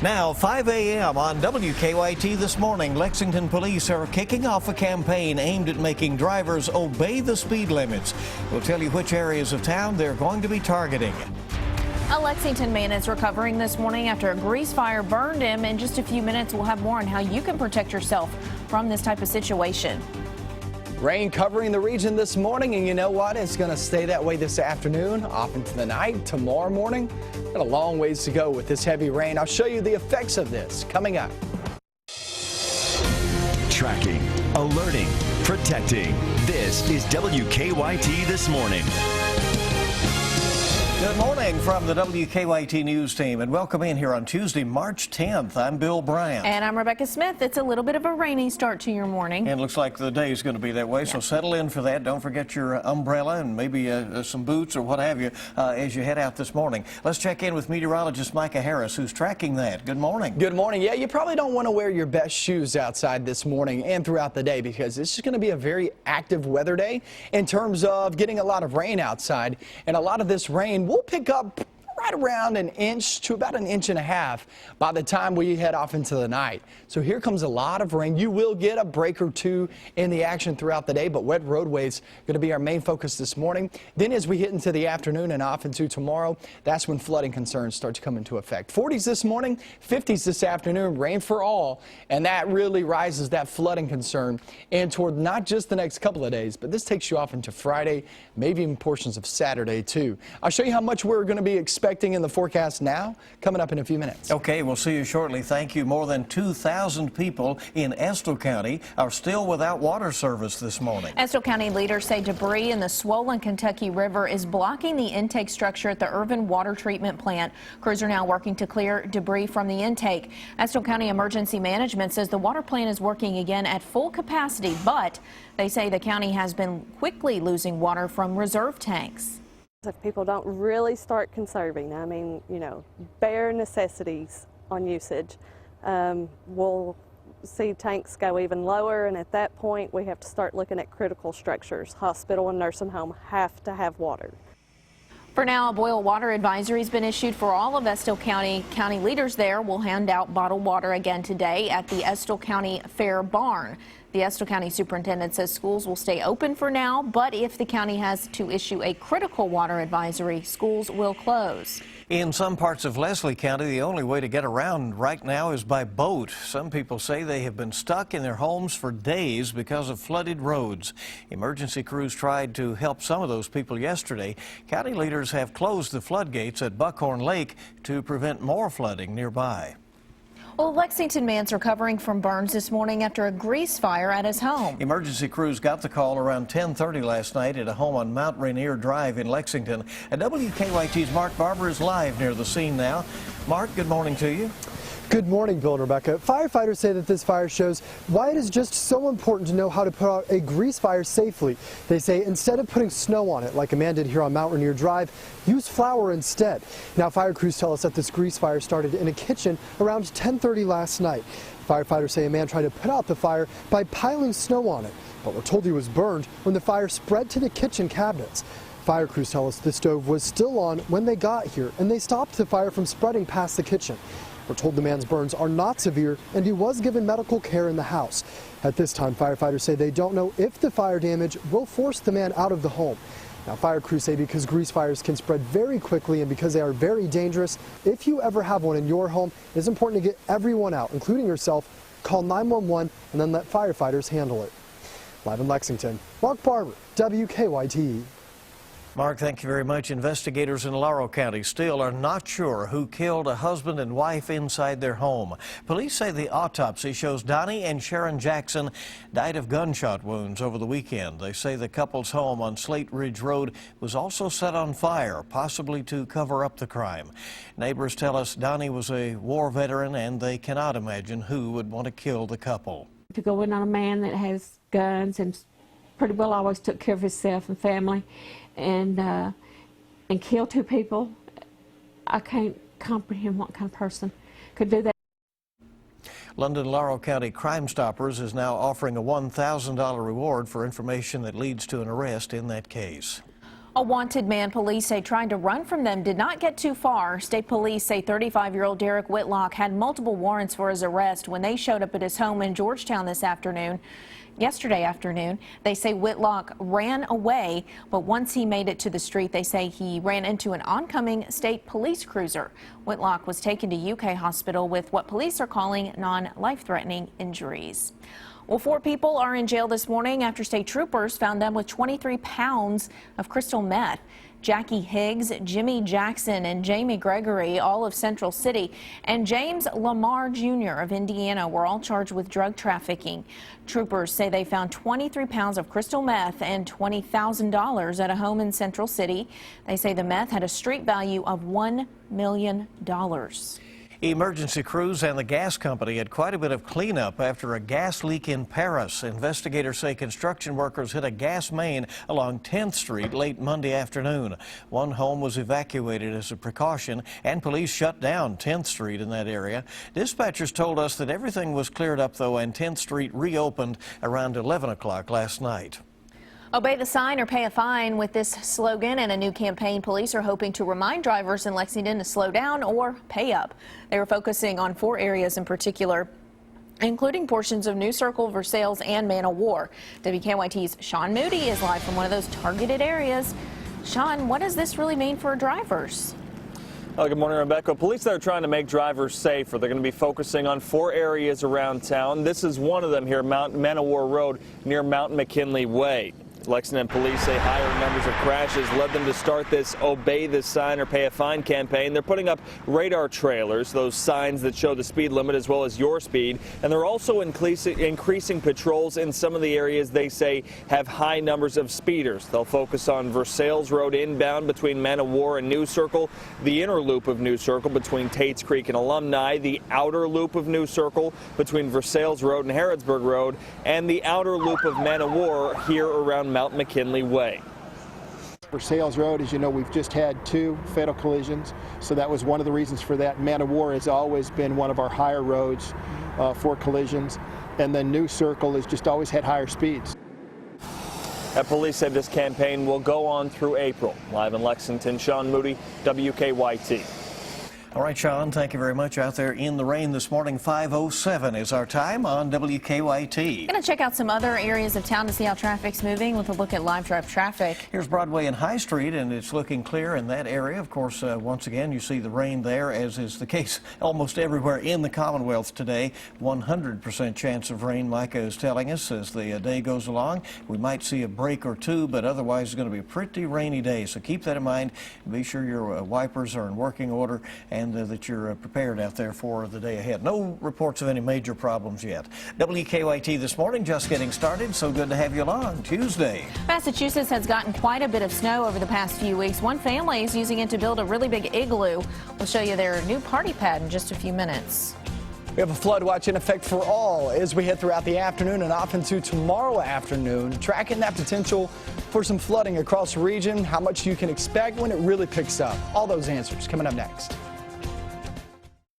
Now, 5 a.m. on WKYT this morning, Lexington police are kicking off a campaign aimed at making drivers obey the speed limits. We'll tell you which areas of town they're going to be targeting. A Lexington man is recovering this morning after a grease fire burned him. In just a few minutes, we'll have more on how you can protect yourself from this type of situation. Rain covering the region this morning, and you know what? It's going to stay that way this afternoon, off into the night, tomorrow morning. Got a long ways to go with this heavy rain. I'll show you the effects of this coming up. Tracking, alerting, protecting. This is WKYT This Morning. Good morning from the WKYT News team, and welcome in here on Tuesday, March 10th. I'm Bill Bryant. And I'm Rebecca Smith. It's a little bit of a rainy start to your morning. And it looks like the day is going to be that way, so settle in for that. Don't forget your umbrella and maybe some boots or what have you as you head out this morning. Let's check in with meteorologist Micah Harris, who's tracking that. Good morning. Good morning. Yeah, you probably don't want to wear your best shoes outside this morning and throughout the day because this is going to be a very active weather day in terms of getting a lot of rain outside. And a lot of this rain will pick up right around an inch to about an inch and a half by the time we head off into the night. So here comes a lot of rain. You will get a break or two in the action throughout the day, but wet roadways going to be our main focus this morning. Then as we hit into the afternoon and off into tomorrow, that's when flooding concerns start to come into effect. 40s this morning, 50s this afternoon, rain for all, and that really rises that flooding concern in toward not just the next couple of days, but this takes you off into Friday, maybe even portions of Saturday too. I'll show you how much we're going to be expecting in the forecast now, coming up in a few minutes. Okay, we'll see you shortly. Thank you. More than 2,000 people in Estill County are still without water service this morning. Estill County leaders say debris in the swollen Kentucky River is blocking the intake structure at the Irvin Water Treatment Plant. Crews are now working to clear debris from the intake. Estill County Emergency Management says the water plant is working again at full capacity, but they say the county has been quickly losing water from reserve tanks. If people don't really start conserving, I mean, you know, bare necessities on usage, we'll see tanks go even lower, and at that point we have to start looking at critical structures. Hospital and nursing home have to have water. For now, a boil water advisory has been issued for all of Estill County. County leaders there will hand out bottled water again today at the Estill County Fair Barn. The Estill County Superintendent says schools will stay open for now, but if the county has to issue a critical water advisory, schools will close. In some parts of Leslie County, the only way to get around right now is by boat. Some people say they have been stuck in their homes for days because of flooded roads. Emergency crews tried to help some of those people yesterday. County leaders have closed the floodgates at Buckhorn Lake to prevent more flooding nearby. Well, Lexington man's recovering from burns this morning after a grease fire at his home. Emergency crews got the call around 10:30 last night at a home on Mount Rainier Drive in Lexington. And WKYT's Mark Barber is live near the scene now. Mark, good morning to you. Good morning, Bill and Rebecca. Firefighters say that this fire shows why it is just so important to know how to put out a grease fire safely. They say instead of putting snow on it, like a man did here on Mount Rainier Drive, use flour instead. Now, fire crews tell us that this grease fire started in a kitchen around 10:30 last night. Firefighters say a man tried to put out the fire by piling snow on it, but we're told he was burned when the fire spread to the kitchen cabinets. Fire crews tell us the stove was still on when they got here, and they stopped the fire from spreading past the kitchen. We're told the man's burns are not severe, and he was given medical care in the house. At this time, firefighters say they don't know if the fire damage will force the man out of the home. Now, fire crews say because grease fires can spread very quickly and because they are very dangerous, if you ever have one in your home, it's important to get everyone out, including yourself. Call 911 and then let firefighters handle it. Live in Lexington, Mark Barber, WKYT. Mark, thank you very much. Investigators in Laurel County still are not sure who killed a husband and wife inside their home. Police say the autopsy shows Donnie and Sharon Jackson died of gunshot wounds over the weekend. They say the couple's home on Slate Ridge Road was also set on fire, possibly to cover up the crime. Neighbors tell us Donnie was a war veteran and they cannot imagine who would want to kill the couple. To go in on a man that has guns and pretty well always took care of himself and family, and kill two people, I can't comprehend what kind of person could do that. London Laurel County Crime Stoppers is now offering a $1,000 reward for information that leads to an arrest in that case. A wanted man police say trying to run from them did not get too far. State police say 35-year-old Derek Whitlock had multiple warrants for his arrest when they showed up at his home in Georgetown yesterday afternoon. They say Whitlock ran away, but once he made it to the street, they say he ran into an oncoming state police cruiser. Whitlock was taken to UK hospital with what police are calling non-life-threatening injuries. Well, 4 people are in jail this morning after state troopers found them with 23 pounds of crystal meth. Jackie Higgs, Jimmy Jackson, and Jamie Gregory, all of Central City, and James Lamar Jr. of Indiana were all charged with drug trafficking. Troopers say they found 23 pounds of crystal meth and $20,000 at a home in Central City. They say the meth had a street value of $1 million. Emergency crews and the gas company had quite a bit of cleanup after a gas leak in Paris. Investigators say construction workers hit a gas main along 10th Street late Monday afternoon. One home was evacuated as a precaution, and police shut down 10th Street in that area. Dispatchers told us that everything was cleared up, though, and 10th Street reopened around 11 o'clock last night. Obey the sign or pay a fine. With this slogan and a new campaign, police are hoping to remind drivers in Lexington to slow down or pay up. They were focusing on 4 areas in particular, including portions of New Circle, Versailles, and Man O' War. WKYT's Sean Moody is live from one of those targeted areas. Sean, what does this really mean for drivers? Good morning, Rebecca. Police that are trying to make drivers safer. They're going to be focusing on 4 areas around town. This is one of them here, Man O' War Road near Mount McKinley Way. Lexington police say higher numbers of crashes led them to start this Obey the Sign or Pay a Fine campaign. They're putting up radar trailers, those signs that show the speed limit as well as your speed. And they're also increasing patrols in some of the areas they say have high numbers of speeders. They'll focus on Versailles Road inbound between Man O' War and New Circle, the inner loop of New Circle between Tates Creek and Alumni, the outer loop of New Circle between Versailles Road and Harrodsburg Road, and the outer loop of Man O' War here around Mount McKinley Way. Versailles Road, as you know, we've just had 2 fatal collisions, so that was one of the reasons for that. Man O' War has always been one of our higher roads for collisions, and then New Circle has just always had higher speeds. Police said this campaign will go on through April. Live in Lexington, Sean Moody, WKYT. All right, Sean, thank you very much. Out there in the rain this morning, 5:07 is our time on WKYT. Going to check out some other areas of town to see how traffic's moving with a look at live drive traffic. Here's Broadway and High Street, and it's looking clear in that area. Of course, once again, you see the rain there, as is the case almost everywhere in the Commonwealth today. 100% chance of rain, Micah is telling us, as the day goes along. We might see a break or 2, but otherwise it's going to be a pretty rainy day. So keep that in mind. Be sure your wipers are in working order, and that you're prepared out there for the day ahead. No reports of any major problems yet. WKYT this morning, just getting started. So good to have you along. Tuesday. Massachusetts has gotten quite a bit of snow over the past few weeks. One family is using it to build a really big igloo. We'll show you their new party pad in just a few minutes. We have a flood watch in effect for all as we head throughout the afternoon and off into tomorrow afternoon. Tracking that potential for some flooding across the region, how much you can expect when it really picks up. All those answers coming up next.